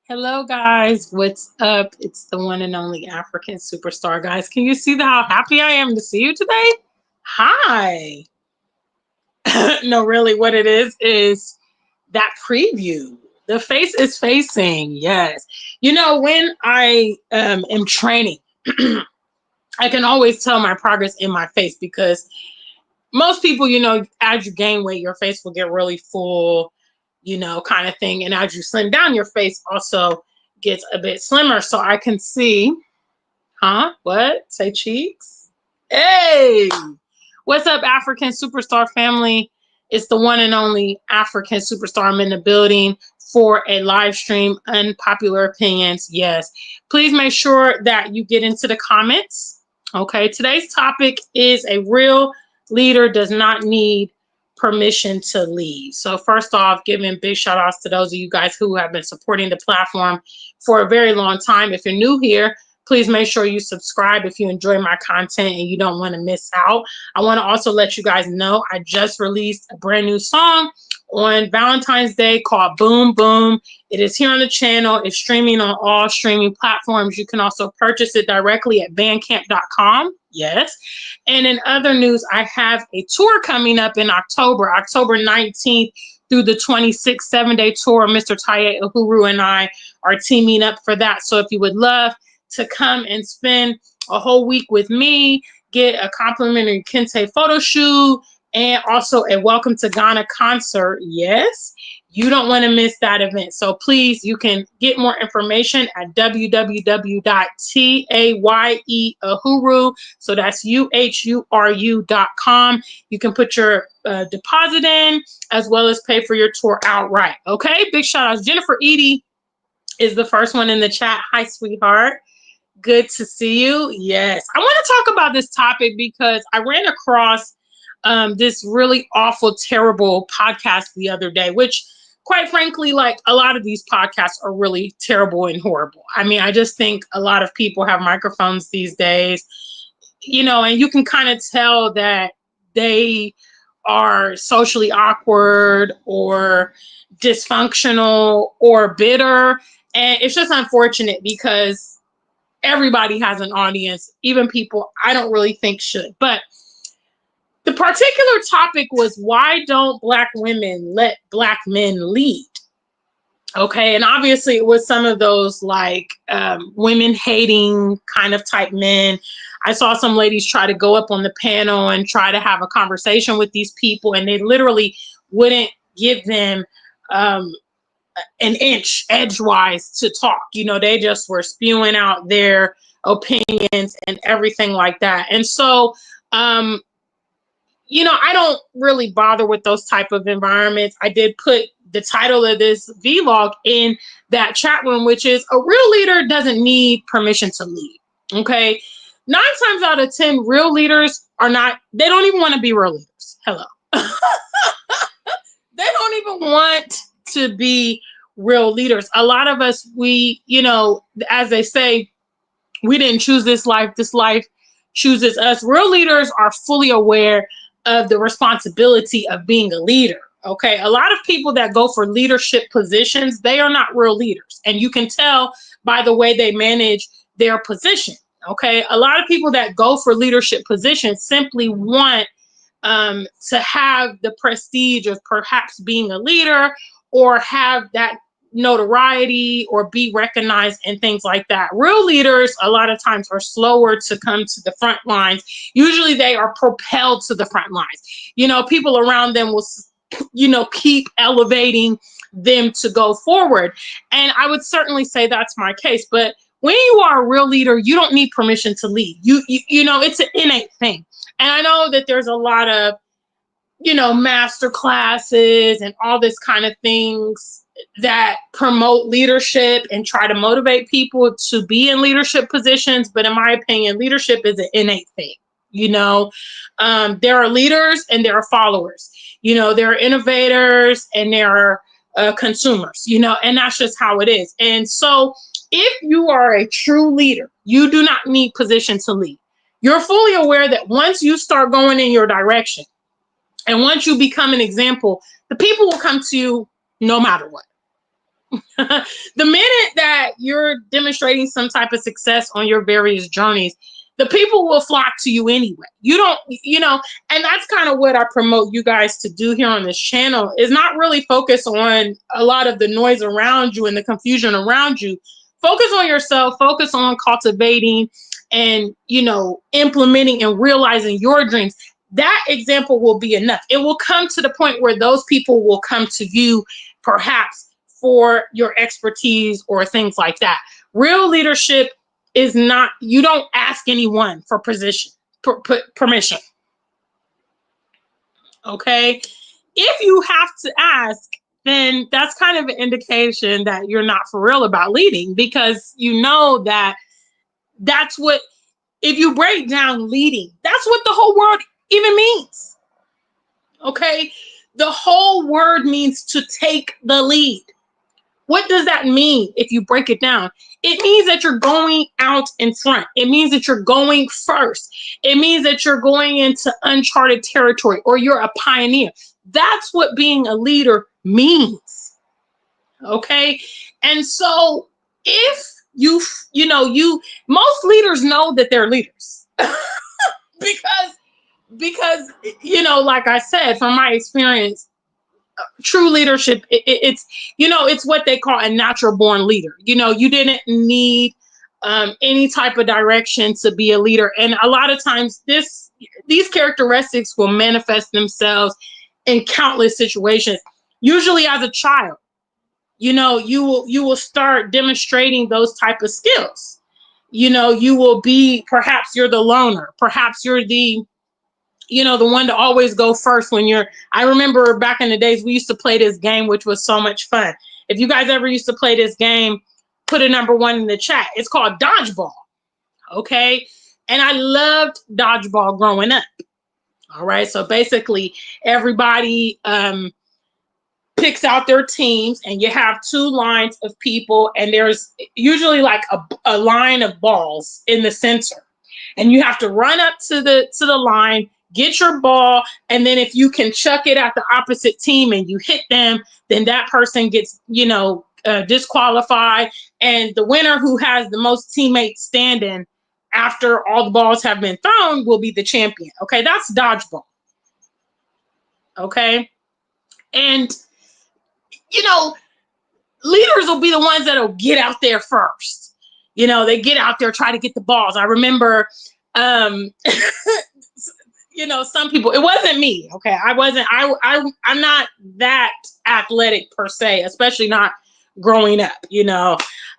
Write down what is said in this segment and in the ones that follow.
Hello, guys. What's up? It's the one and only African superstar, guys. Can you see how happy I am to see you today? Hi. No, really, what it is that preview. The face is facing. Yes. When I am training, I can always tell my progress in my face because most people, as you gain weight, your face will get really full, kind of thing. And as you slim down, your face also gets a bit slimmer. So I can see, huh? What? Say cheeks? Hey! What's up, African Superstar family? It's the one and only African Superstar. I'm in the building for a live stream, Unpopular Opinions. Yes. Please make sure that you get into the comments. Okay. Today's topic is a real leader does not need permission to lead. So, first off, giving big shout outs to those of you guys who have been supporting the platform for a very long time. If you're new here, please make sure you subscribe if you enjoy my content and you don't want to miss out. I want to also let you guys know I just released a brand new song on Valentine's Day called Boom Boom. It is here on the channel. It's streaming on all streaming platforms. You can also purchase it directly at bandcamp.com. Yes. And in other news, I have a tour coming up in October 19th through the 26th, 7-day tour. Mr. Taye, Uhuru, and I are teaming up for that. So if you would love to come and spend a whole week with me, get a complimentary Kente photo shoot, and also a Welcome to Ghana concert. Yes, you don't want to miss that event. So please, you can get more information at www.tayeahuru. So that's uhuru.com. You can put your deposit in as well as pay for your tour outright. Okay, big shout outs. Jennifer Edie is the first one in the chat. Hi, sweetheart. Good to see you. Yes. I want to talk about this topic because I ran across this really awful, terrible podcast the other day, which, quite frankly, like a lot of these podcasts are really terrible and horrible. I mean, I just think a lot of people have microphones these days, and you can kind of tell that they are socially awkward or dysfunctional or bitter. And it's just unfortunate because everybody has an audience, even people I don't really think should. But the particular topic was, why don't Black women let Black men lead? Okay, and obviously it was some of those like women hating kind of type men. I saw some ladies try to go up on the panel and try to have a conversation with these people, and they literally wouldn't give them an inch edgewise to talk. They just were spewing out their opinions and everything like that. And so, I don't really bother with those type of environments. I did put the title of this vlog in that chat room, which is, a real leader doesn't need permission to lead. Okay. 9 times out of 10, real leaders they don't even want to be real leaders. Hello. They don't even want to be real leaders. A lot of us, we, as they say, we didn't choose this life chooses us. Real leaders are fully aware of the responsibility of being a leader. Okay. A lot of people that go for leadership positions, they are not real leaders. And you can tell by the way they manage their position. Okay. A lot of people that go for leadership positions simply want to have the prestige of perhaps being a leader or have that notoriety or be recognized and things like that. Real leaders a lot of times are slower to come to the front lines. Usually they are propelled to the front lines. People around them will, keep elevating them to go forward. And I would certainly say that's my case. But when you are a real leader, you don't need permission to lead. It's an innate thing. And I know that there's a lot of, master classes and all this kind of things that promote leadership and try to motivate people to be in leadership positions. But in my opinion, leadership is an innate thing. There are leaders and there are followers. There are innovators and there are consumers, and that's just how it is. And so if you are a true leader, you do not need position to lead. You're fully aware that once you start going in your direction and once you become an example, the people will come to you no matter what. The minute that you're demonstrating some type of success on your various journeys, the people will flock to you anyway. You don't, and that's kind of what I promote you guys to do here on this channel, is not really focus on a lot of the noise around you and the confusion around you. Focus on yourself, focus on cultivating and, implementing and realizing your dreams. That example will be enough. It will come to the point where those people will come to you, perhaps for your expertise or things like that. Real leadership is not, you don't ask anyone for permission. Okay. If you have to ask, then that's kind of an indication that you're not for real about leading, because you know that that's what, if you break down leading, that's what the whole word even means. Okay. The whole word means to take the lead. What does that mean if you break it down? It means that you're going out in front. It means that you're going first. It means that you're going into uncharted territory, or you're a pioneer. That's what being a leader means. Okay? And so if most leaders know that they're leaders. because like I said, from my experience, true leadership, it's what they call a natural born leader. You didn't need any type of direction to be a leader, and a lot of times these characteristics will manifest themselves in countless situations. Usually as a child, you will start demonstrating those type of skills. You will be, perhaps you're the loner, perhaps you're the one to always go first when I remember back in the days, we used to play this game, which was so much fun. If you guys ever used to play this game, put a number 1 in the chat. It's called dodgeball. Okay. And I loved dodgeball growing up. All right. So basically everybody, picks out their teams, and you have 2 lines of people, and there's usually like a line of balls in the center, and you have to run up to the line, get your ball, and then if you can chuck it at the opposite team and you hit them, then that person gets disqualified, and the winner, who has the most teammates standing after all the balls have been thrown, will be the champion. Okay, that's dodgeball. Okay, and leaders will be the ones that'll get out there first. They get out there, try to get the balls. I remember, some people, it wasn't me. Okay. I'm not that athletic per se, especially not growing up.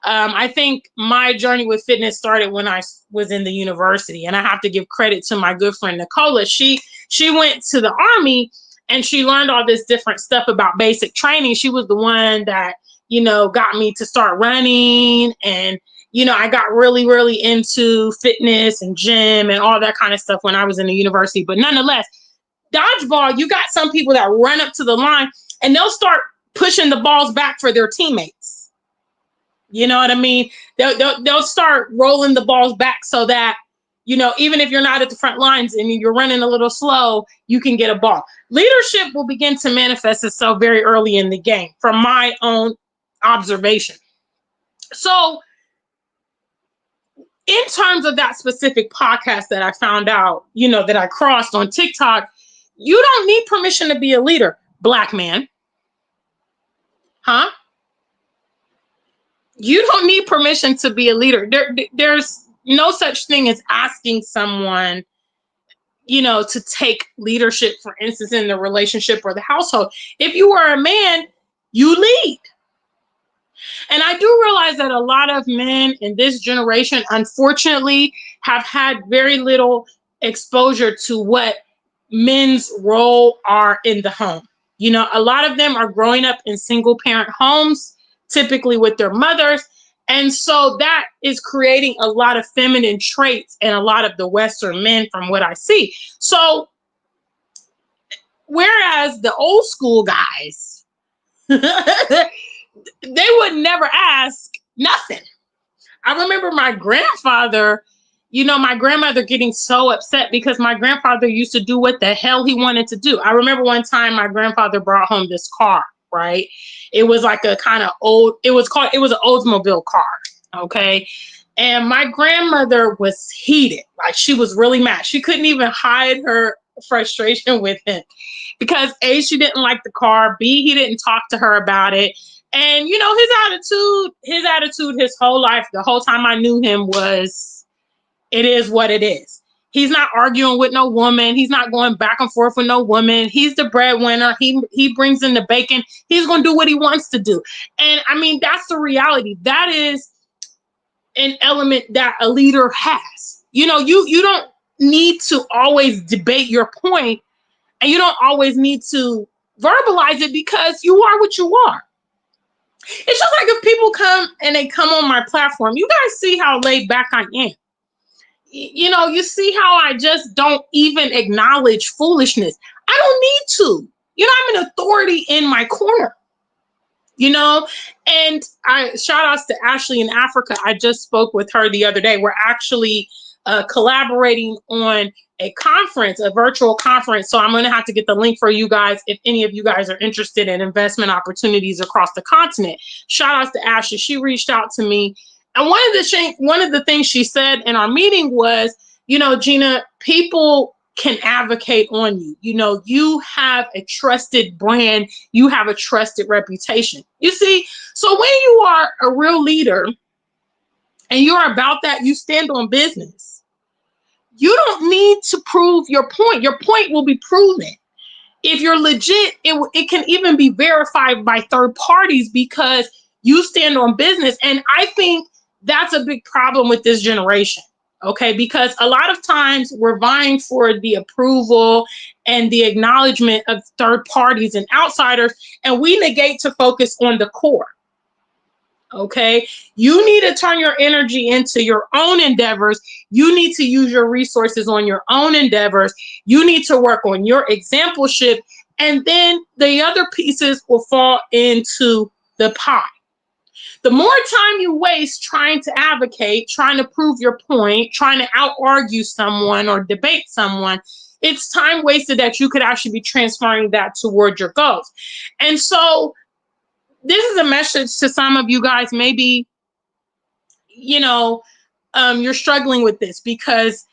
I think my journey with fitness started when I was in the university, and I have to give credit to my good friend, Nicola. She went to the Army, and she learned all this different stuff about basic training. She was the one that, got me to start running, and, I got really, really into fitness and gym and all that kind of stuff when I was in the university. But nonetheless, dodgeball, you got some people that run up to the line and they'll start pushing the balls back for their teammates. You know what I mean? They'll start rolling the balls back so that, even if you're not at the front lines and you're running a little slow, you can get a ball. Leadership will begin to manifest itself very early in the game, from my own observation. So, in terms of that specific podcast that I found out, that I crossed on TikTok, you don't need permission to be a leader, Black man. Huh? You don't need permission to be a leader. There's no such thing as asking someone, to take leadership, for instance, in the relationship or the household. If you are a man, you lead. And I do realize that a lot of men in this generation, unfortunately, have had very little exposure to what men's role are in the home. A lot of them are growing up in single parent homes, typically with their mothers. And so that is creating a lot of feminine traits in a lot of the Western men, from what I see. So, whereas the old school guys, they would never ask nothing. I remember my grandfather, my grandmother getting so upset because my grandfather used to do what the hell he wanted to do. I remember one time my grandfather brought home this car, right? It was like a kind of old, it was an Oldsmobile car, okay? And my grandmother was heated. Like, she was really mad. She couldn't even hide her frustration with him because A, she didn't like the car, B, he didn't talk to her about it. And you know, his attitude his whole life, the whole time I knew him, was it is what it is. He's not arguing with no woman. He's not going back and forth with no woman. He's the breadwinner. He brings in the bacon. He's going to do what he wants to do. And I mean, that's the reality. That is an element that a leader has. You know, you don't need to always debate your point, and you don't always need to verbalize it, because you are what you are. It's just like if people come and they come on my platform, you guys see how laid back I am. You know, you see how I just don't even acknowledge foolishness. I don't need to. You know, I'm an authority in my corner. You know, and I shout outs to Ashley in Africa. I just spoke with her the other day. We're actually collaborating on a conference, a virtual conference. So I'm going to have to get the link for you guys if any of you guys are interested in investment opportunities across the continent. Shout outs to Ashley. She reached out to me. And one of the things she said in our meeting was, you know, Gina, people can advocate on you. You know, you have a trusted brand, you have a trusted reputation. You see, so when you are a real leader and you're about that, you stand on business. You don't need to prove your point. Your point will be proven. If you're legit, it can even be verified by third parties because you stand on business. And I think that's a big problem with this generation. Okay, because a lot of times we're vying for the approval and the acknowledgement of third parties and outsiders, and we negate to focus on the core. Okay, you need to turn your energy into your own endeavors. You need to use your resources on your own endeavors. You need to work on your exampleship, and then the other pieces will fall into the pie. The more time you waste trying to advocate, trying to prove your point, trying to out-argue someone or debate someone, it's time wasted that you could actually be transferring that toward your goals. And so this is a message to some of you guys. Maybe, you know, you're struggling with this because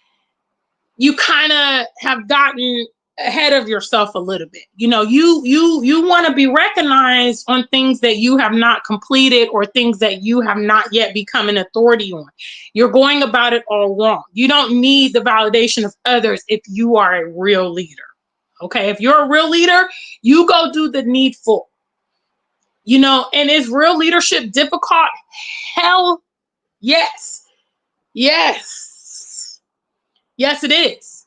you kind of have gotten ahead of yourself a little bit. You know, you want to be recognized on things that you have not completed or things that you have not yet become an authority on. You're going about it all wrong. You don't need the validation of others if you are a real leader. Okay, if you're a real leader, you go do the needful. You know, and is real leadership difficult? Hell yes. Yes. Yes, it is.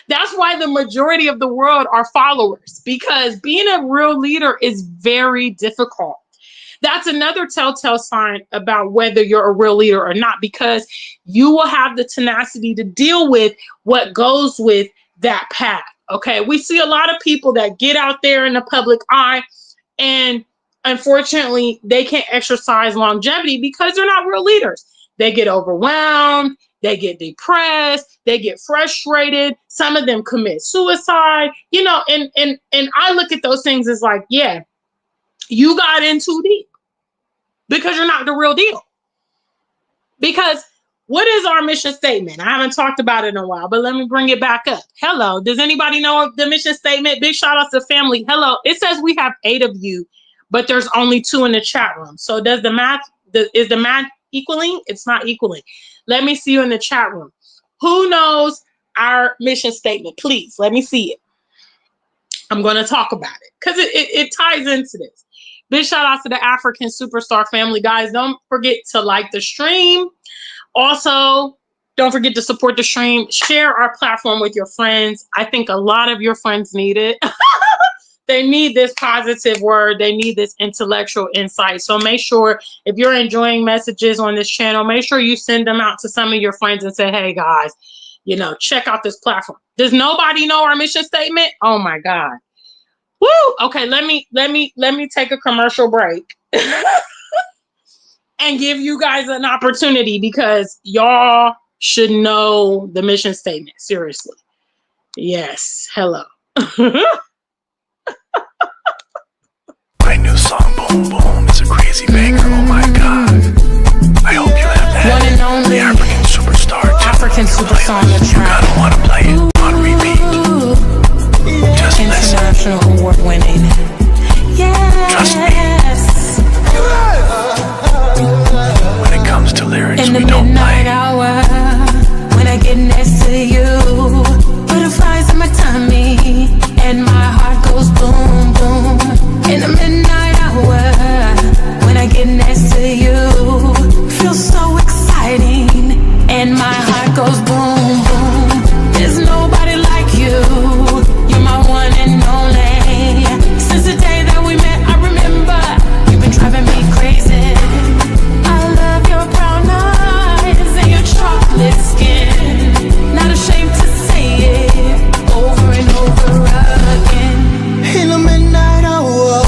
That's why the majority of the world are followers, because being a real leader is very difficult. That's another telltale sign about whether you're a real leader or not, because you will have the tenacity to deal with what goes with that path. Okay, we see a lot of people that get out there in the public eye, and unfortunately, they can't exercise longevity because they're not real leaders. They get overwhelmed, they get depressed, they get frustrated. Some of them commit suicide, you know, and I look at those things as like, yeah, you got in too deep because you're not the real deal. Because what is our mission statement? I haven't talked about it in a while, but let me bring it back up. Hello. Does anybody know the mission statement? Big shout out to family. Hello. It says we have 8 of you, but there's only 2 in the chat room. So is the math equaling? It's not equaling. Let me see you in the chat room. Who knows our mission statement? Please let me see it. I'm going to talk about it because it ties into this. Big shout out to the African Superstar family, guys. Don't forget to like the stream. Also, don't forget to support the stream. Share our platform with your friends. I think a lot of your friends need it. They need this positive word. They need this intellectual insight. So make sure if you're enjoying messages on this channel, make sure you send them out to some of your friends and say, hey, guys, you know, check out this platform. Does nobody know our mission statement? Oh, my God. Woo! Okay, let me take a commercial break and give you guys an opportunity, because y'all should know the mission statement. Seriously. Yes. Hello. boom, boom is a crazy banger. Oh my God. I hope you have that. One and only the African superstar. African superstar on the You track. gotta wanna play it on repeat. Just listen. International award winning. Trust me. When it comes to lyrics, In the we don't midnight play. hour, when I get next to you, butterflies in my tummy, and my heart goes boom, boom. In the midnight hour, when I get next to you, feels so exciting, and my heart goes boom, boom. There's nobody like you, you're my one and only. Since the day that we met, I remember, you've been driving me crazy. I love your brown eyes and your chocolate skin. Not ashamed to say it over and over again. In the midnight hour,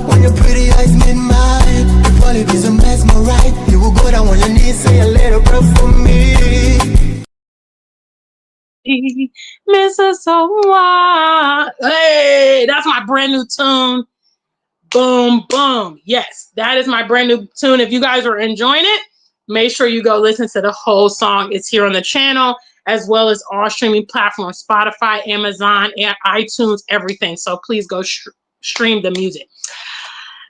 when your pretty eyes meet mine, your body is a mesmerite. You will go down on your knees, say a little prayer for me. Mrs. Soa. Hey, that's my brand new tune. Boom, boom. Yes, that is my brand new tune. If you guys are enjoying it, make sure you go listen to the whole song. It's here on the channel, as well as all streaming platforms, Spotify, Amazon, and iTunes, everything. So please go stream the music.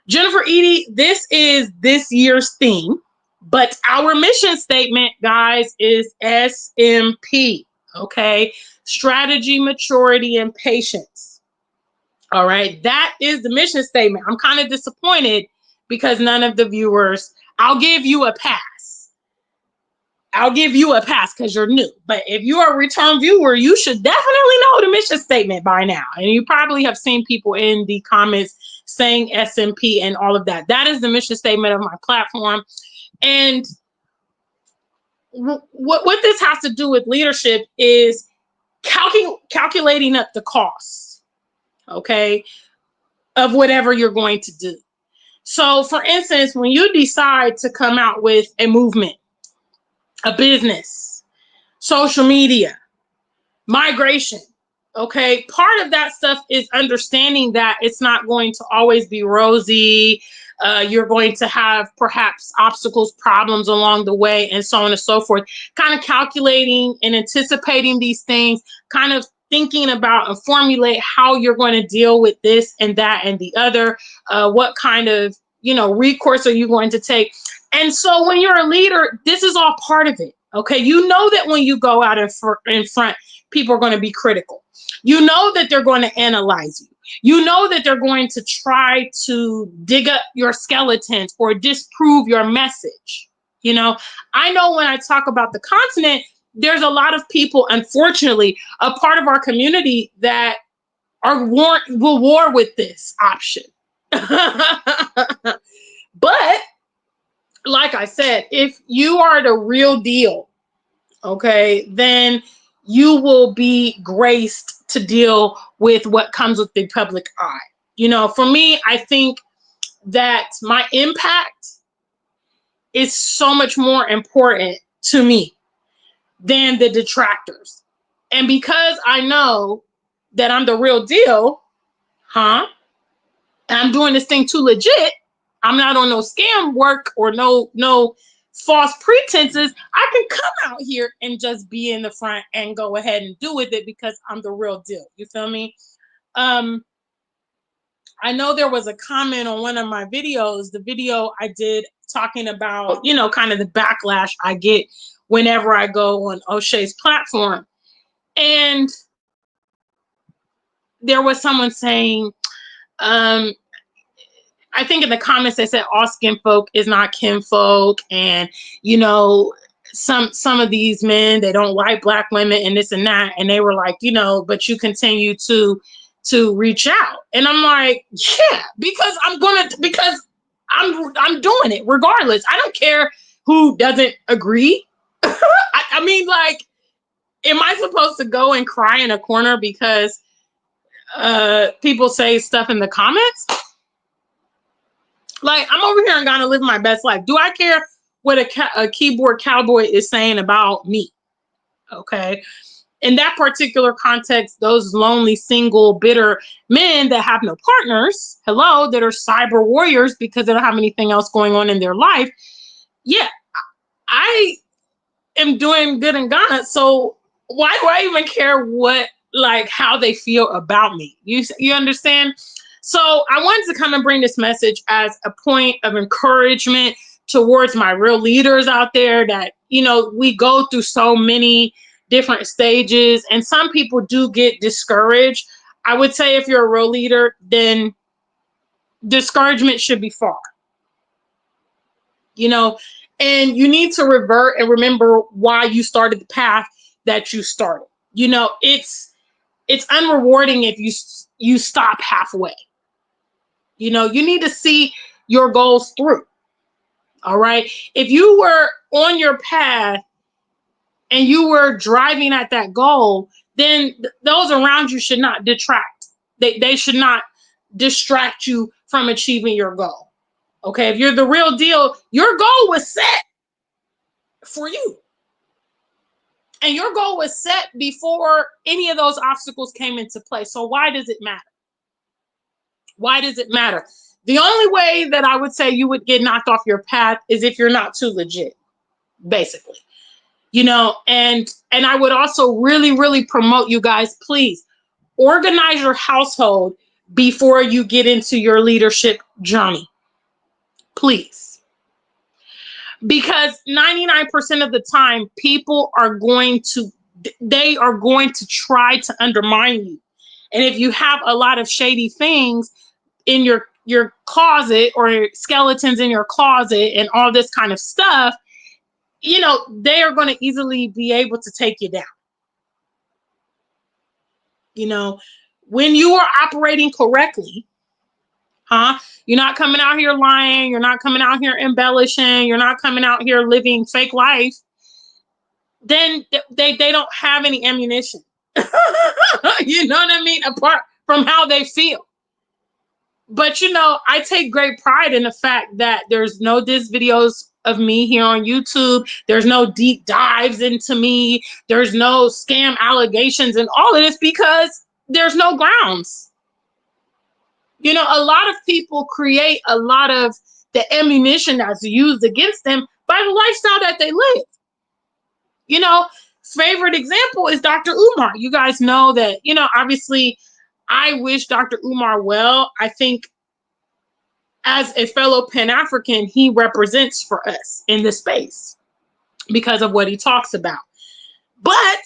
Jennifer Edie, this is this year's theme, but our mission statement, guys, is SMP. Okay, strategy, maturity, and patience. All right, that is the mission statement. I'm kind of disappointed because none of the viewers, I'll give you a pass. I'll give you a pass because you're new. But if you are a return viewer, you should definitely know the mission statement by now. And you probably have seen people in the comments saying SMP and all of that. That is the mission statement of my platform. And what this has to do with leadership is calculating up the costs, okay, of whatever you're going to do. So, for instance, when you decide to come out with a movement, a business, social media, migration, okay, part of that stuff is understanding that it's not going to always be rosy. You're going to have perhaps obstacles, problems along the way, and so on and so forth. Kind of calculating and anticipating these things, kind of thinking about and formulate how you're going to deal with this and that and the other. What kind of, recourse are you going to take? And so when you're a leader, this is all part of it. Okay, you know that when you go out in front, people are going to be critical. You know that they're going to analyze you. You know that they're going to try to dig up your skeletons or disprove your message. I know when I talk about the continent, there's a lot of people, unfortunately, a part of our community that will war with this option. But like I said, if you are the real deal, okay, then you will be graced to deal with what comes with the public eye. For me, I think that my impact is so much more important to me than the detractors. And because I know that I'm the real deal, and I'm doing this thing too legit, I'm not on no scam work or no false pretenses. I can come out here and just be in the front and go ahead and do with it because I'm the real deal. You feel me? I know there was a comment on one of my videos, the video I did talking about, kind of the backlash I get whenever I go on O'Shea's platform. And there was someone saying, I think in the comments they said all skin folk is not kinfolk, and some of these men, they don't like black women and this and that, and they were like, but you continue to reach out, and I'm like, yeah, because I'm doing it regardless. I don't care who doesn't agree. I mean, like, am I supposed to go and cry in a corner because people say stuff in the comments? Like, I'm over here and gonna live my best life. Do I care what a keyboard cowboy is saying about me? Okay. in that particular context, those lonely, single, bitter men that have no partners, hello, that are cyber warriors because they don't have anything else going on in their life. Yeah, I am doing good in Ghana. So why do I even care what, like, how they feel about me? You understand? So I wanted to come and bring this message as a point of encouragement towards my real leaders out there that, we go through so many different stages and some people do get discouraged. I would say if you're a real leader, then discouragement should be far, you know, and you need to revert and remember why you started the path that you started. It's unrewarding if you stop halfway. You need to see your goals through. All right. If you were on your path and you were driving at that goal, then those around you should not detract. They should not distract you from achieving your goal. Okay. If you're the real deal, your goal was set for you. And your goal was set before any of those obstacles came into play. So why does it matter? Why does it matter? The only way that I would say you would get knocked off your path is if you're not too legit, basically. And I would also really, really promote you guys, please organize your household before you get into your leadership journey. Please. Because 99% of the time, people are going to try to undermine you. And if you have a lot of shady things in your closet or skeletons in your closet and all this kind of stuff, they are going to easily be able to take you down. When you are operating correctly, you're not coming out here lying, you're not coming out here embellishing, you're not coming out here living fake life, then they don't have any ammunition. You know what I mean? Apart from how they feel. But I take great pride in the fact that there's no diss videos of me here on YouTube. There's no deep dives into me. There's no scam allegations and all of this because there's no grounds. A lot of people create a lot of the ammunition that's used against them by the lifestyle that they live. Favorite example is Dr. Umar. You guys know that, obviously I wish Dr. Umar well. I think as a fellow Pan-African, he represents for us in this space because of what he talks about. But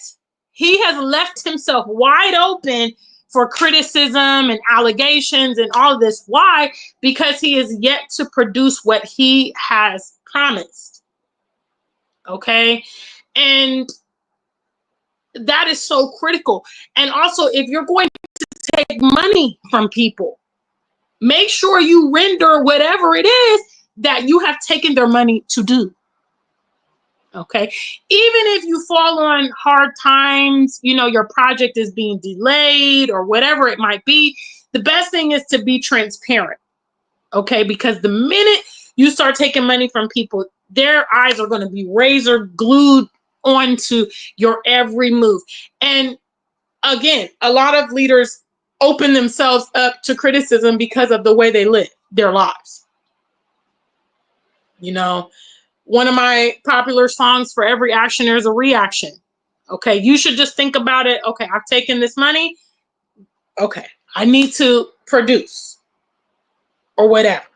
he has left himself wide open for criticism and allegations and all of this. Why? Because he is yet to produce what he has promised. Okay? And that is so critical. And also, if you're going to take money from people, make sure you render whatever it is that you have taken their money to do. Okay. Even if you fall on hard times, your project is being delayed or whatever it might be, the best thing is to be transparent. Okay. Because the minute you start taking money from people, their eyes are going to be razor glued onto your every move. And again, a lot of leaders open themselves up to criticism because of the way they live their lives. One of my popular songs, for every action, there's a reaction. Okay, you should just think about it. Okay, I've taken this money. Okay, I need to produce or whatever.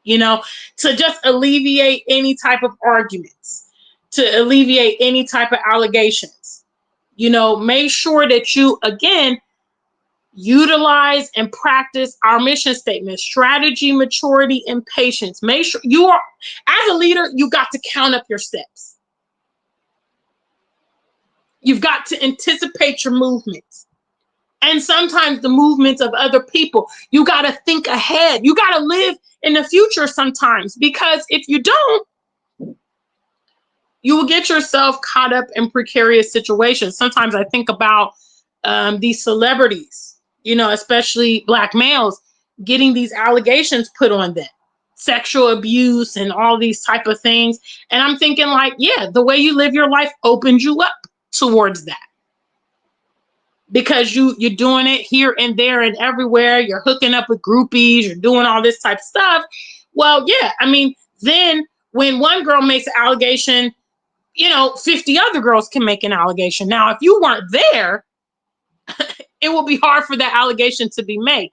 To just alleviate any type of arguments, to alleviate any type of allegations. Make sure that you, again, utilize and practice our mission statement: strategy, maturity, and patience. Make sure you are, as a leader, you got to count up your steps. You've got to anticipate your movements. And sometimes the movements of other people. You got to think ahead. You got to live in the future sometimes, because if you don't, you will get yourself caught up in precarious situations. Sometimes I think about these celebrities, especially Black males, getting these allegations put on them, sexual abuse and all these type of things. And I'm thinking, like, yeah, the way you live your life opens you up towards that. because you're doing it here and there and everywhere. You're hooking up with groupies. You're doing all this type of stuff. Well, yeah, I mean, then when one girl makes an allegation, 50 other girls can make an allegation. Now, if you weren't there, it will be hard for that allegation to be made.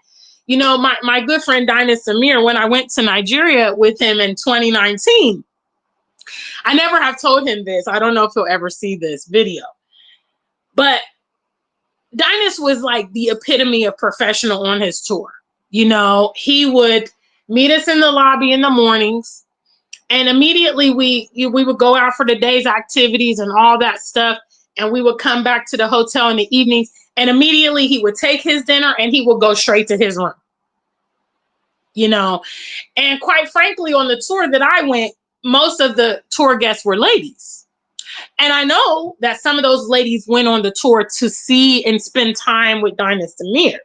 My good friend Dinah Samir, when I went to Nigeria with him in 2019, I never have told him this. I don't know if he'll ever see this video. But Dynas was like the epitome of professional on his tour. He would meet us in the lobby in the mornings, and immediately we would go out for the day's activities and all that stuff, and we would come back to the hotel in the evenings, and immediately he would take his dinner and he would go straight to his room. And quite frankly, on the tour that I went, most of the tour guests were ladies. And I know that some of those ladies went on the tour to see and spend time with Dinah Samir.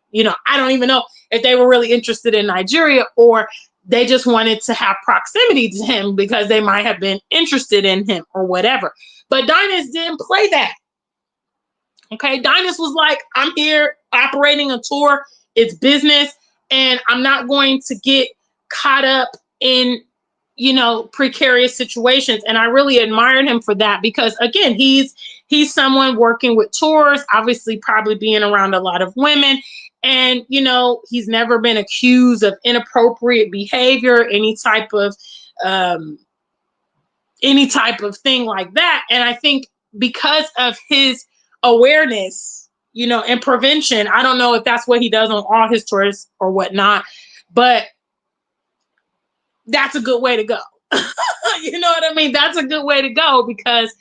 I don't even know if they were really interested in Nigeria or they just wanted to have proximity to him because they might have been interested in him or whatever. But Dinah didn't play that. Okay, Dinah was like, I'm here operating a tour. It's business. And I'm not going to get caught up in precarious situations. And I really admired him for that because, again, he's someone working with tours, obviously probably being around a lot of women. And, he's never been accused of inappropriate behavior, any type of thing like that. And I think because of his awareness, and prevention, I don't know if that's what he does on all his tours or whatnot, but that's a good way to go. You know what I mean? That's a good way to go because,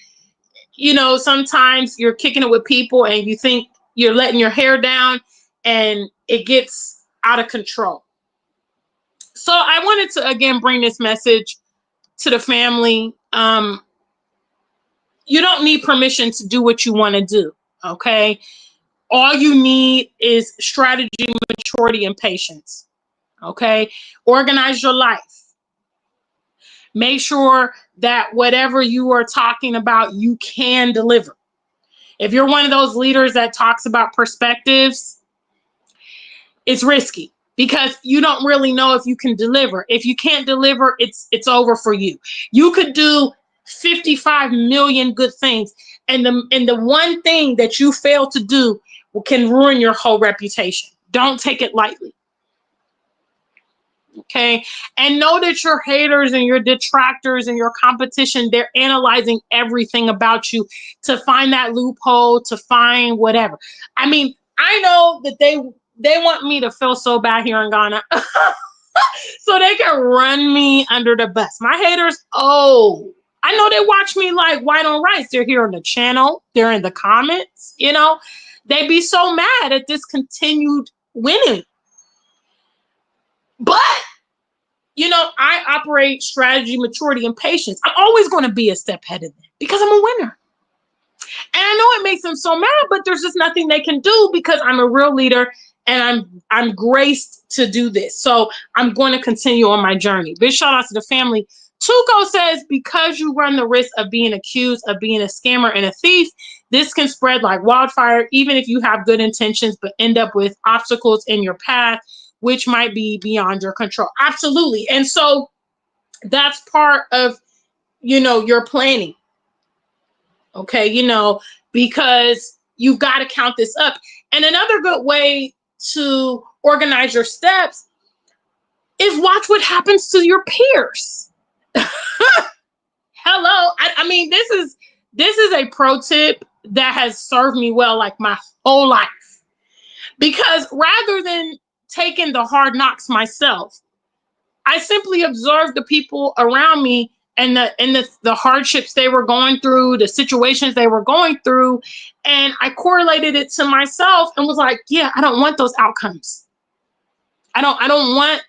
sometimes you're kicking it with people and you think you're letting your hair down and it gets out of control. So I wanted to, again, bring this message to the family. You don't need permission to do what you want to do, okay? All you need is strategy, maturity, and patience, okay? Organize your life. Make sure that whatever you are talking about, you can deliver. If you're one of those leaders that talks about perspectives, it's risky because you don't really know if you can deliver. If you can't deliver, it's over for you. You could do 55 million good things, and the one thing that you fail to do can ruin your whole reputation. Don't take it lightly. Okay. And know that your haters and your detractors and your competition, they're analyzing everything about you to find that loophole, to find whatever. I mean, I know that they want me to feel so bad here in Ghana so they can run me under the bus. My haters, I know they watch me like white on rice. They're here on the channel. They're in the comments, They be so mad at this continued winning. But, I operate strategy, maturity, and patience. I'm always going to be a step ahead of them because I'm a winner. And I know it makes them so mad, but there's just nothing they can do because I'm a real leader and I'm graced to do this. So I'm going to continue on my journey. Big shout out to the family. Tuco says, because you run the risk of being accused of being a scammer and a thief, this can spread like wildfire, even if you have good intentions, but end up with obstacles in your path, which might be beyond your control. Absolutely. And so that's part of, your planning. Okay. Because you've got to count this up. And another good way to organize your steps is watch what happens to your peers. Hello. I mean, this is a pro tip that has served me well like my whole life. Because rather than taking the hard knocks myself, I simply observed the people around me and the hardships they were going through, the situations they were going through, and I correlated it to myself and was like, yeah, I don't want those outcomes. I don't want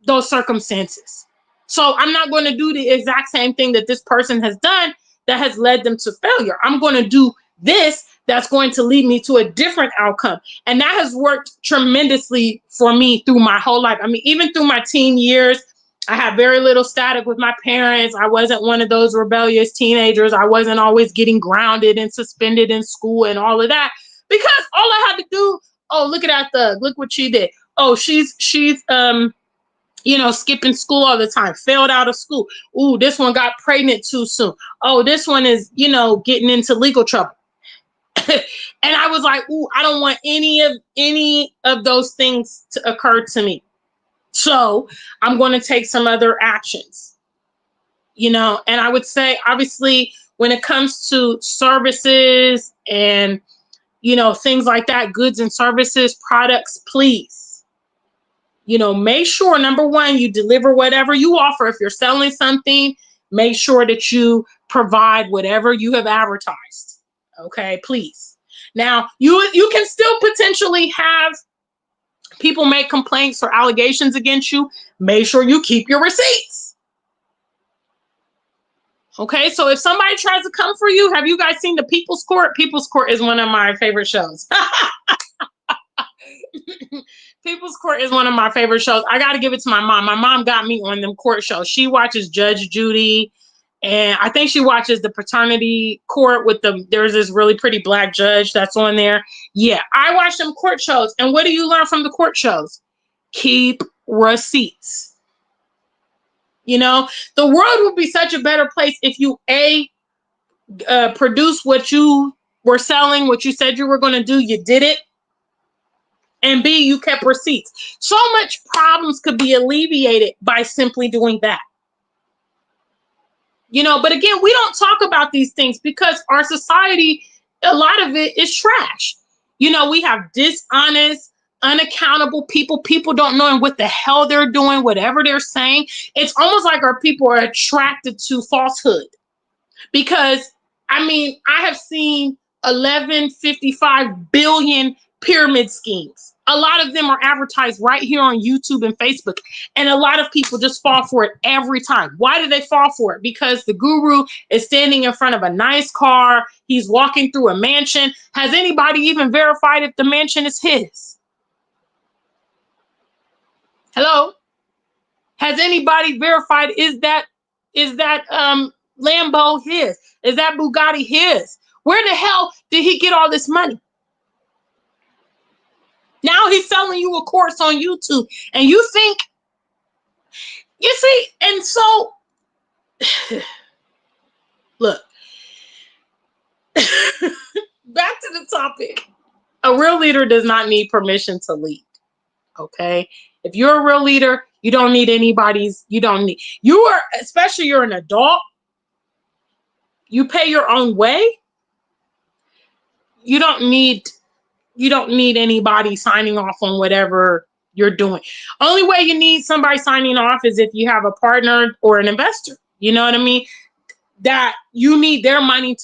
those circumstances. So I'm not going to do the exact same thing that this person has done that has led them to failure. I'm going to do this that's going to lead me to a different outcome. And that has worked tremendously for me through my whole life. I mean, even through my teen years, I had very little static with my parents. I wasn't one of those rebellious teenagers. I wasn't always getting grounded and suspended in school and all of that. Because all I had to do, oh, look at that thug. Look what she did. Oh, she's skipping school all the time, failed out of school. Ooh, this one got pregnant too soon. Oh, this one is, getting into legal trouble. And I was like, ooh, I don't want any of those things to occur to me. So I'm going to take some other actions. And I would say, obviously, when it comes to services and things like that, goods and services, products, please, make sure, number one, you deliver whatever you offer. If you're selling something, make sure that you provide whatever you have advertised. Okay, please. Now, you can still potentially have people make complaints or allegations against you. Make sure you keep your receipts. Okay, so if somebody tries to come for you, have you guys seen the People's Court? People's Court is one of my favorite shows. People's Court is one of my favorite shows. I got to give it to my mom. My mom got me on them court shows. She watches Judge Judy, and I think she watches the Paternity Court with there's this really pretty black judge that's on there. Yeah, I watch them court shows. And what do you learn from the court shows? Keep receipts. The world would be such a better place if you, produce what you were selling, what you said you were going to do, you did it. And B, you kept receipts. So much problems could be alleviated by simply doing that. But again, we don't talk about these things because our society, a lot of it is trash. We have dishonest, unaccountable people. People don't know what the hell they're doing, whatever they're saying. It's almost like our people are attracted to falsehood. Because, I have seen 11.55 billion pyramid schemes. A lot of them are advertised right here on YouTube and Facebook. And a lot of people just fall for it every time. Why do they fall for it? Because the guru is standing in front of a nice car. He's walking through a mansion. Has anybody even verified if the mansion is his? Hello? Has anybody verified is that Lambo his? Is that Bugatti his? Where the hell did he get all this money? Now he's selling you a course on YouTube, and you think, and so, look, back to the topic. A real leader does not need permission to lead, okay? If you're a real leader, you don't need especially you're an adult, you pay your own way, you don't need anybody signing off on whatever you're doing. Only way you need somebody signing off is if you have a partner or an investor. You know what I mean? That you need their money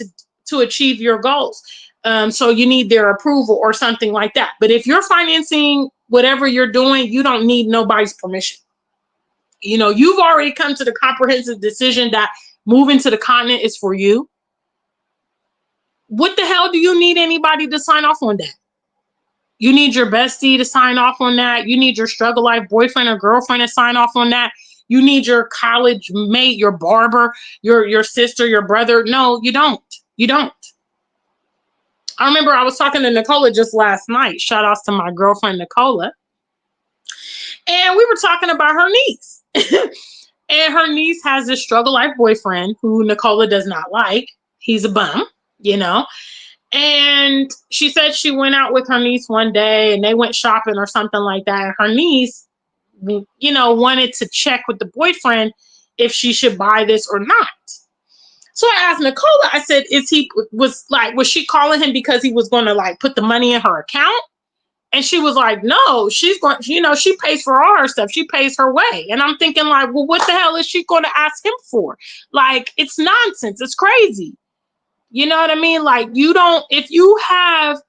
to achieve your goals. So you need their approval or something like that. But if you're financing whatever you're doing, you don't need nobody's permission. You've already come to the comprehensive decision that moving to the continent is for you. What the hell do you need anybody to sign off on that? You need your bestie to sign off on that. You need your struggle life boyfriend or girlfriend to sign off on that. You need your college mate, your barber, your sister, your brother. No, you don't. You don't. I remember I was talking to Nicola just last night. Shout outs to my girlfriend, Nicola. And we were talking about her niece. And her niece has this struggle life boyfriend who Nicola does not like. He's a bum, And she said she went out with her niece one day and they went shopping or something like that. And her niece, wanted to check with the boyfriend if she should buy this or not. So I asked Nicola, I said, was she calling him because he was going to put the money in her account? And she was like, no, she's going, she pays for all her stuff. She pays her way. And I'm thinking well, what the hell is she going to ask him for? It's nonsense. It's crazy. You know what I mean? If you have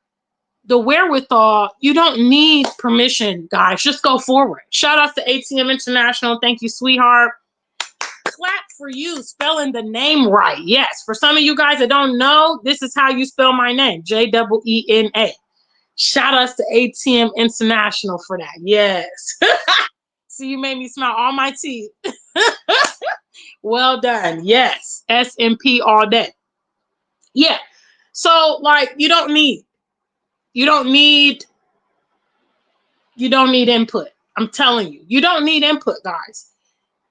the wherewithal, you don't need permission, guys. Just go forward. Shout out to ATM International. Thank you, sweetheart. Clap for you spelling the name right. Yes. For some of you guys that don't know, this is how you spell my name. J-E-E-N-A. Shout out to ATM International for that. Yes. So you made me smile all my teeth. Well done. Yes. SMP all day. Yeah. So you don't need You don't need input. I'm telling you, you don't need input, guys.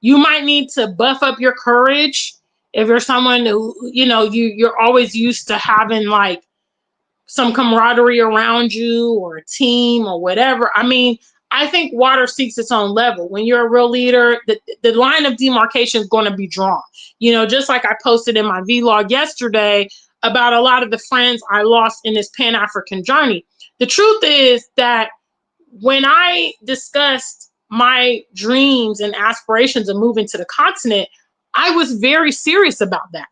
You might need to buff up your courage if you're someone who, you're always used to having like some camaraderie around you or a team or whatever. I mean, I think water seeks its own level. When you're a real leader, the line of demarcation is going to be drawn. Just like I posted in my vlog yesterday about a lot of the friends I lost in this Pan-African journey. The truth is that when I discussed my dreams and aspirations of moving to the continent, I was very serious about that.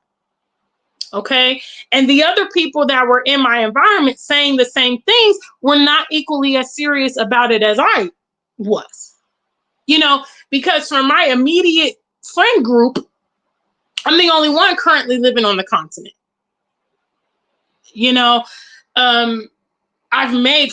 Okay. And the other people that were in my environment saying the same things were not equally as serious about it as I was, because for my immediate friend group, I'm the only one currently living on the continent.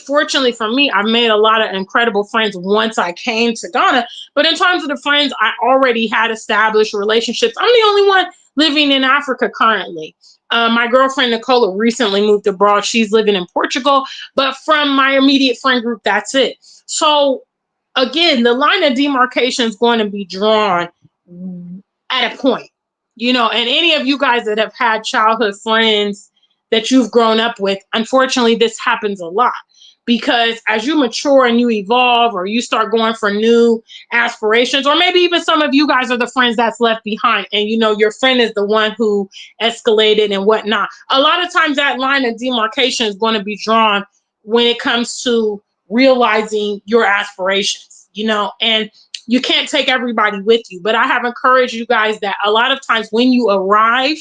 Fortunately for me, I've made a lot of incredible friends once I came to Ghana. But in terms of the friends I already had established relationships, I'm the only one living in Africa currently. My girlfriend, Nicola, recently moved abroad. She's living in Portugal. But from my immediate friend group, that's it. So again, the line of demarcation is going to be drawn at a point, and any of you guys that have had childhood friends that you've grown up with, unfortunately, this happens a lot because as you mature and you evolve or you start going for new aspirations, or maybe even some of you guys are the friends that's left behind and, your friend is the one who escalated and whatnot. A lot of times that line of demarcation is going to be drawn when it comes to realizing your aspirations, and you can't take everybody with you. But I have encouraged you guys that a lot of times when you arrive,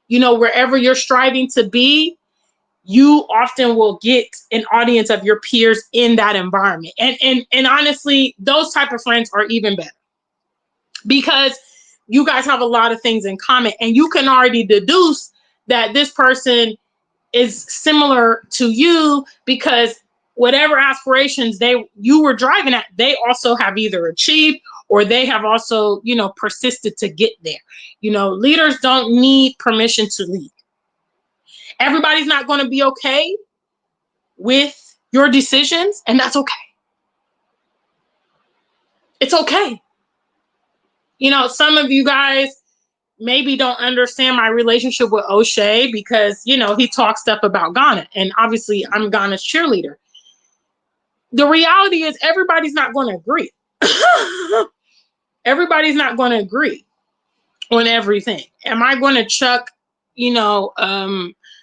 wherever you're striving to be, you often will get an audience of your peers in that environment. And honestly, those type of friends are even better because you guys have a lot of things in common and you can already deduce that this person is similar to you because whatever aspirations you were driving at, they also have either achieved or they have also, persisted to get there. Leaders don't need permission to lead. Everybody's not going to be okay with your decisions, and that's okay. It's okay. Some of you guys maybe don't understand my relationship with O'Shea because, he talks stuff about Ghana, and obviously I'm Ghana's cheerleader. The reality is everybody's not going to agree. Everybody's not going to agree on everything. Am I going to chuck,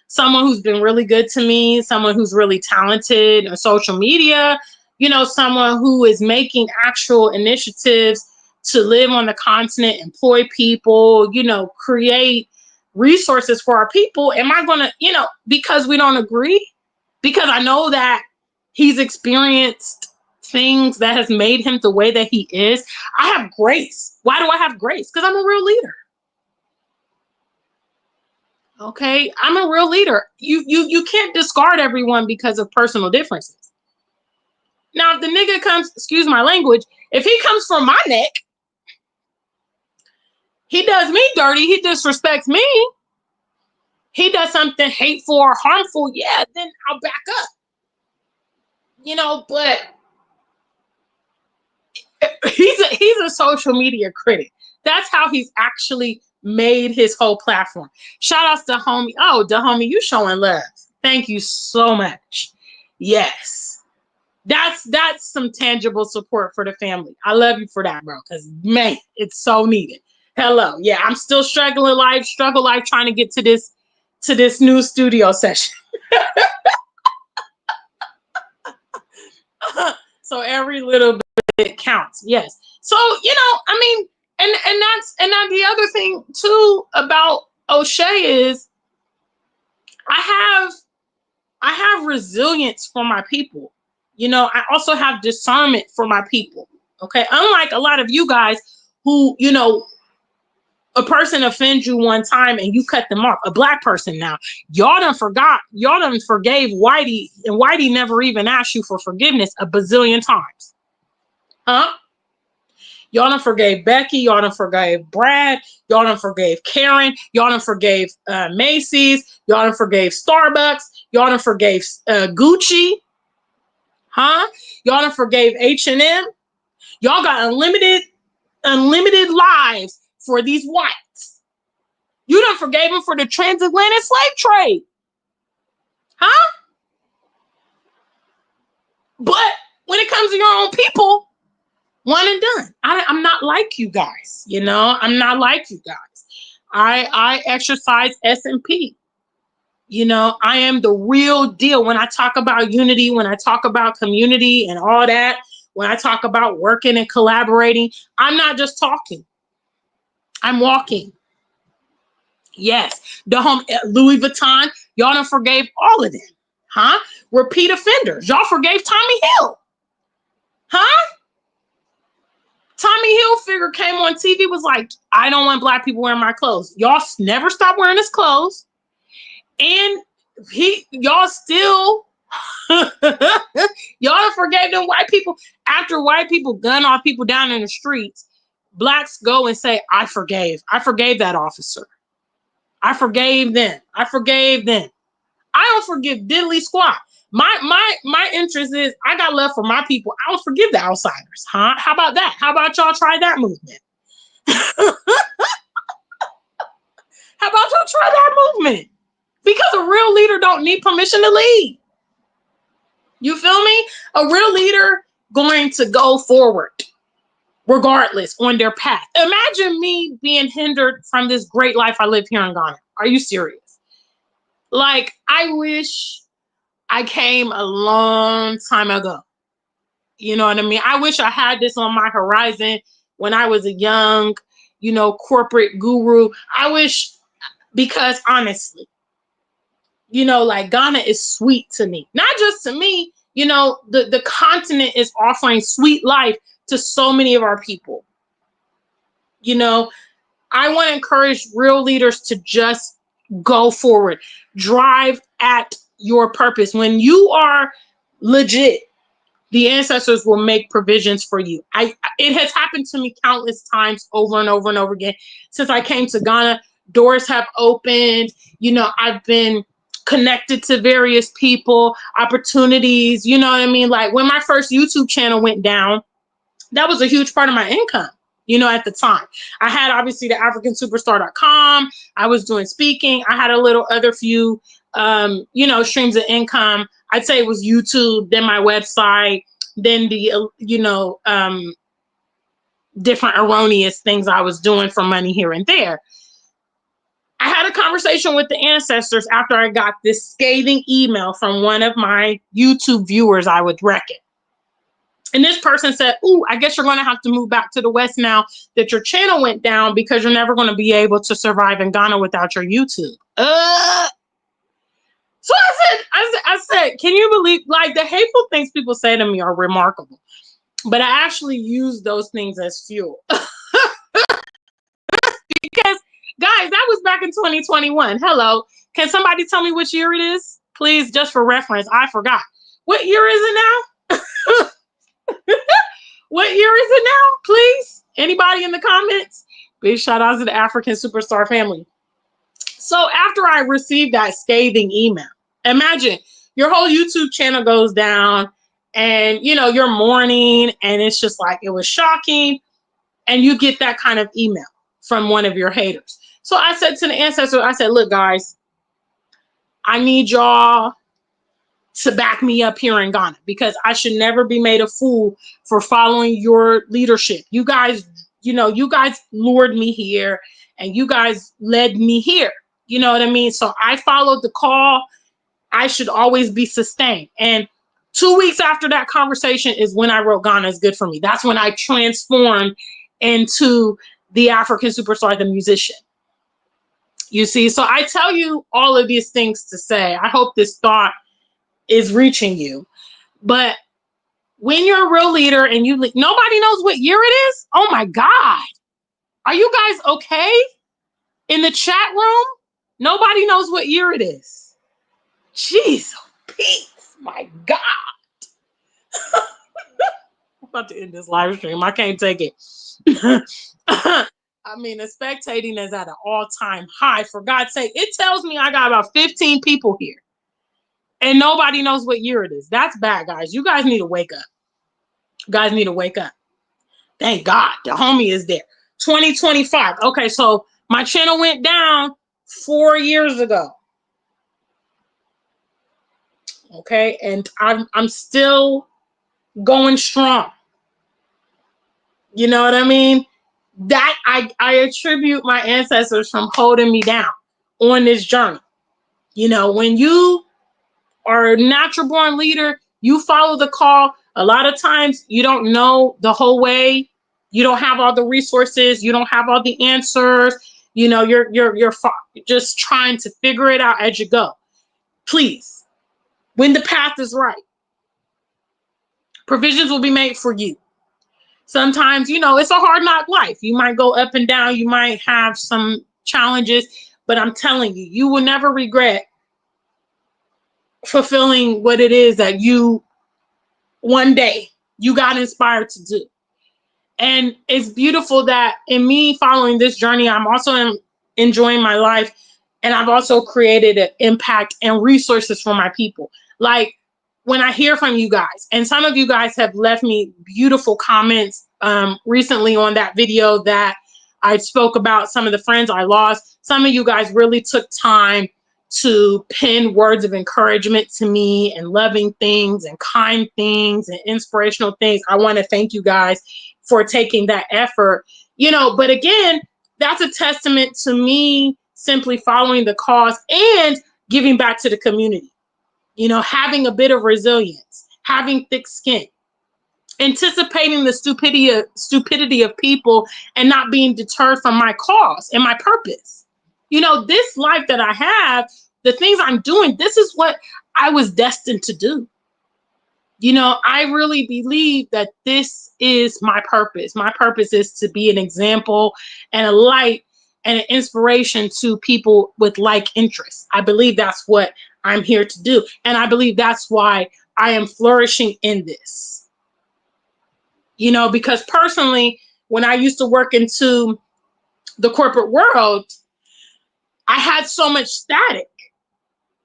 someone who's been really good to me, someone who's really talented on social media, someone who is making actual initiatives to live on the continent, employ people, create resources for our people? Am I going to, because we don't agree, because I know that he's experienced things that has made him the way that he is, I have grace. Why do I have grace? Because I'm a real leader. Okay, I'm a real leader. You can't discard everyone because of personal differences. Now, if the nigga comes, excuse my language, if he comes for my neck, he does me dirty, he disrespects me, he does something hateful or harmful, yeah, then I'll back up. But he's a social media critic. That's how he's actually made his whole platform. Shout outs to homie. Oh, the homie, you showing love. Thank you so much. Yes. That's some tangible support for the family. I love you for that, bro. Because man, it's so needed. Hello. Yeah, I'm still struggle life trying to get to this new studio session. So every little bit counts. Yes. So, and that's the other thing too about O'Shea is I have resilience for my people. I also have discernment for my people. Okay. Unlike a lot of you guys who, a person offends you one time and you cut them off. A black person now. Y'all done forgave Whitey, and Whitey never even asked you for forgiveness a bazillion times. Huh? Y'all done forgave Becky. Y'all done forgave Brad. Y'all done forgave Karen. Y'all done forgave Macy's. Y'all done forgave Starbucks. Y'all done forgave Gucci. Huh? Y'all done forgave H&M. Y'all got unlimited lives for these whites. You done forgave them for the transatlantic slave trade. Huh? But when it comes to your own people, one and done. I'm not like you guys, you know. I'm not like you guys. I exercise S&P. You know, I am the real deal. When I talk about unity, when I talk about community and all that, when I talk about working and collaborating, I'm not just talking. I'm walking. Yes, the home Louis Vuitton, y'all done forgave all of them, huh? Repeat offenders, y'all forgave Tommy Hill, huh? Tommy Hilfiger came on TV, was like, I don't want black people wearing my clothes. Y'all never stop wearing his clothes. And y'all still, y'all forgave them white people. After white people gun off people down in the streets, blacks go and say, I forgave that officer. I forgave them. I forgave them. I don't forgive diddly squat. My interest is I got love for my people. I don't forgive the outsiders, huh? How about that? How about y'all try that movement? How about y'all try that movement? Because a real leader don't need permission to lead. You feel me? A real leader going to go forward regardless on their path. Imagine me being hindered from this great life I live here in Ghana. Are you serious? Like, I wish I came a long time ago. You know what I mean? I wish I had this on my horizon when I was a young, corporate guru. I wish, because honestly, like Ghana is sweet to me. Not just to me, the continent is offering sweet life to so many of our people. I want to encourage real leaders to just go forward, drive at your purpose. When you are legit, the ancestors will make provisions for you. It has happened to me countless times over and over and over again. Since I came to Ghana, doors have opened. I've been connected to various people, opportunities, you know what I mean? Like when my first YouTube channel went down, that was a huge part of my income, at the time. I had obviously the AfricanSuperstar.com. I was doing speaking. I had a little other few, streams of income. I'd say it was YouTube, then my website, then the, different erroneous things I was doing for money here and there. I had a conversation with the ancestors after I got this scathing email from one of my YouTube viewers I would reckon. And this person said, ooh, I guess you're going to have to move back to the West now that your channel went down because you're never going to be able to survive in Ghana without your YouTube. So I said, can you believe, like, the hateful things people say to me are remarkable. But I actually use those things as fuel. Because, guys, that was back in 2021. Hello. Can somebody tell me which year it is? Please, just for reference. I forgot. What year is it now? What year is it now, please? Anybody in the comments? Big shout out to the African Superstar family. So after I received that scathing email, imagine your whole YouTube channel goes down and, you're mourning and it's just like, it was shocking. And you get that kind of email from one of your haters. So I said to the ancestors, I said, look, guys, I need y'all to back me up here in Ghana because I should never be made a fool for following your leadership. You guys lured me here and you guys led me here. You know what I mean? So I followed the call. I should always be sustained. And 2 weeks after that conversation is when I wrote Ghana is Good for Me. That's when I transformed into the African Superstar, the musician. You see, so I tell you all of these things to say, I hope this thought is reaching you. But when you're a real leader and nobody knows what year it is. Oh my God. Are you guys okay? In the chat room, nobody knows what year it is. Jeez, peace. My God. I'm about to end this live stream. I can't take it. I mean, the spectating is at an all-time high. For God's sake, it tells me I got about 15 people here, and nobody knows what year it is. That's bad, guys. You guys need to wake up. You guys need to wake up. Thank God, the homie is there. 2025. Okay, so my channel went down 4 years ago. Okay, and I'm still going strong. You know what I mean? That I attribute my ancestors from holding me down on this journey. You know, when you are a natural born leader, you follow the call. A lot of times you don't know the whole way. You don't have all the resources. You don't have all the answers. You know, you're just trying to figure it out as you go. Please, when the path is right, provisions will be made for you. Sometimes, you know, it's a hard knock life. You might go up and down. You might have some challenges, but I'm telling you, you will never regret fulfilling what it is that you one day you got inspired to do. And it's beautiful that in me following this journey, I'm also enjoying my life. And I've also created an impact and resources for my people. Like when I hear from you guys, and some of you guys have left me beautiful comments recently on that video that I spoke about some of the friends I lost. Some of you guys really took time to pen words of encouragement to me and loving things and kind things and inspirational things. I want to thank you guys for taking that effort, you know, but again, that's a testament to me simply following the cause and giving back to the community, you know, having a bit of resilience, having thick skin, anticipating the stupidity of people and not being deterred from my cause and my purpose. You know, this life that I have, the things I'm doing, this is what I was destined to do. You know, I really believe that this is my purpose. My purpose is to be an example and a light and an inspiration to people with like interests. I believe that's what I'm here to do. And I believe that's why I am flourishing in this. You know, because personally, when I used to work into the corporate world, I had so much static.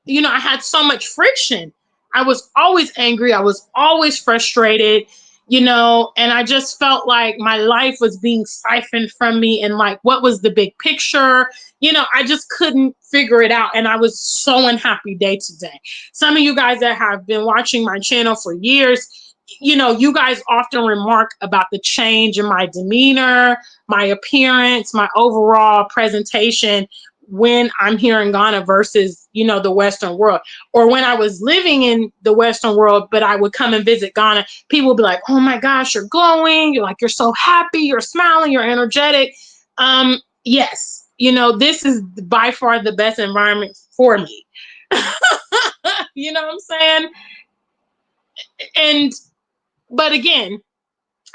You know, I had so much friction. I was always angry. I was always frustrated, you know, and I just felt like my life was being siphoned from me. And like, what was the big picture? You know, I just couldn't figure it out. And I was so unhappy day to day. Some of you guys that have been watching my channel for years, you know, you guys often remark about the change in my demeanor, my appearance, my overall presentation when I'm here in Ghana versus, you know, the Western world. Or when I was living in the Western world, but I would come and visit Ghana, people would be like, oh my gosh, you're glowing. You're like, you're so happy. You're smiling. You're energetic. Yes, you know, this is by far the best environment for me. You know what I'm saying? And, but again,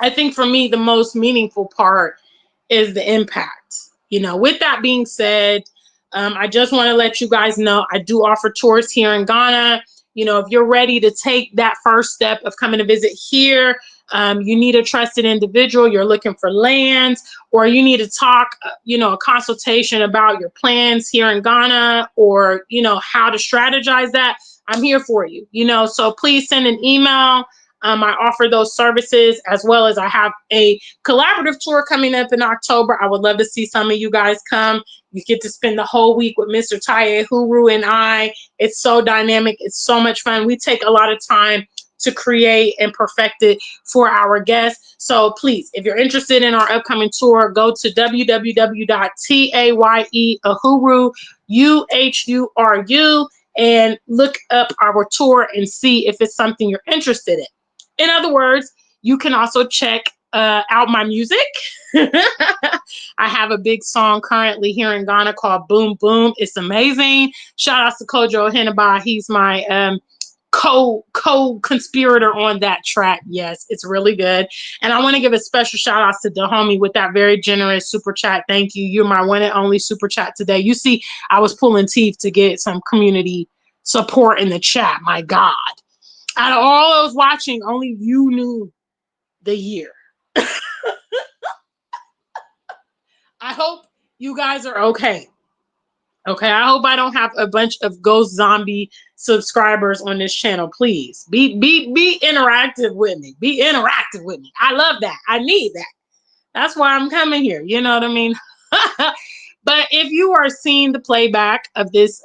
I think for me, the most meaningful part is the impact. You know, with that being said, I just want to let you guys know I do offer tours here in Ghana. You know, if you're ready to take that first step of coming to visit here, you need a trusted individual, you're looking for lands, or you need to talk, you know, a consultation about your plans here in Ghana, or, you know, how to strategize that, I'm here for you, you know, so please send an email. I offer those services, as well as I have a collaborative tour coming up in October. I would love to see some of you guys come. You get to spend the whole week with Mr. Taye, Uhuru, and I. It's so dynamic. It's so much fun. We take a lot of time to create and perfect it for our guests. So please, if you're interested in our upcoming tour, go to www.taye.uhuru, and look up our tour and see if it's something you're interested in. In other words, you can also check out my music. I have a big song currently here in Ghana called Boom Boom. It's amazing. Shout out to Kojo Hinaba. He's my co-conspirator on that track. Yes, it's really good. And I want to give a special shout out to the homie with that very generous super chat. Thank you. You're my one and only super chat today. You see, I was pulling teeth to get some community support in the chat. My God. Out of all those watching, only you knew the year. I hope you guys are okay. Okay, I hope I don't have a bunch of ghost zombie subscribers on this channel. Please be interactive with me. Be interactive with me. I love that. I need that. That's why I'm coming here. You know what I mean? But if you are seeing the playback of this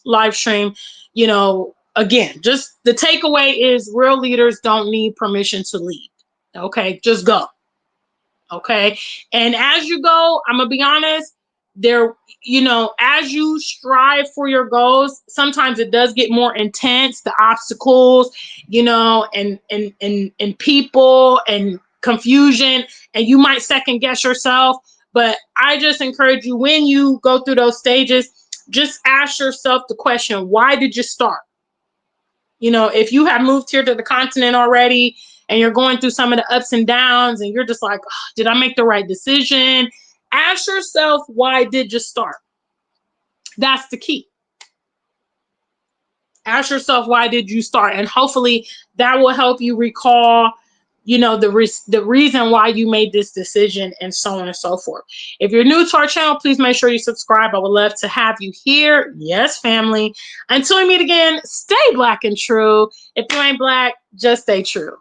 live stream, again, just the takeaway is real leaders don't need permission to lead. Okay, just go. Okay. And as you go, I'm gonna be honest, there, as you strive for your goals, sometimes it does get more intense, the obstacles, and people and confusion, and you might second guess yourself. But I just encourage you, when you go through those stages, just ask yourself the question, why did you start? If you have moved here to the continent already and you're going through some of the ups and downs and you're just like, oh, did I make the right decision? Ask yourself, why did you start? That's the key. Ask yourself, why did you start? And hopefully that will help you recall, the reason why you made this decision, and so on and so forth. If you're new to our channel, please make sure you subscribe. I would love to have you here. Yes, family. Until we meet again, stay black and true. If you ain't black, just stay true.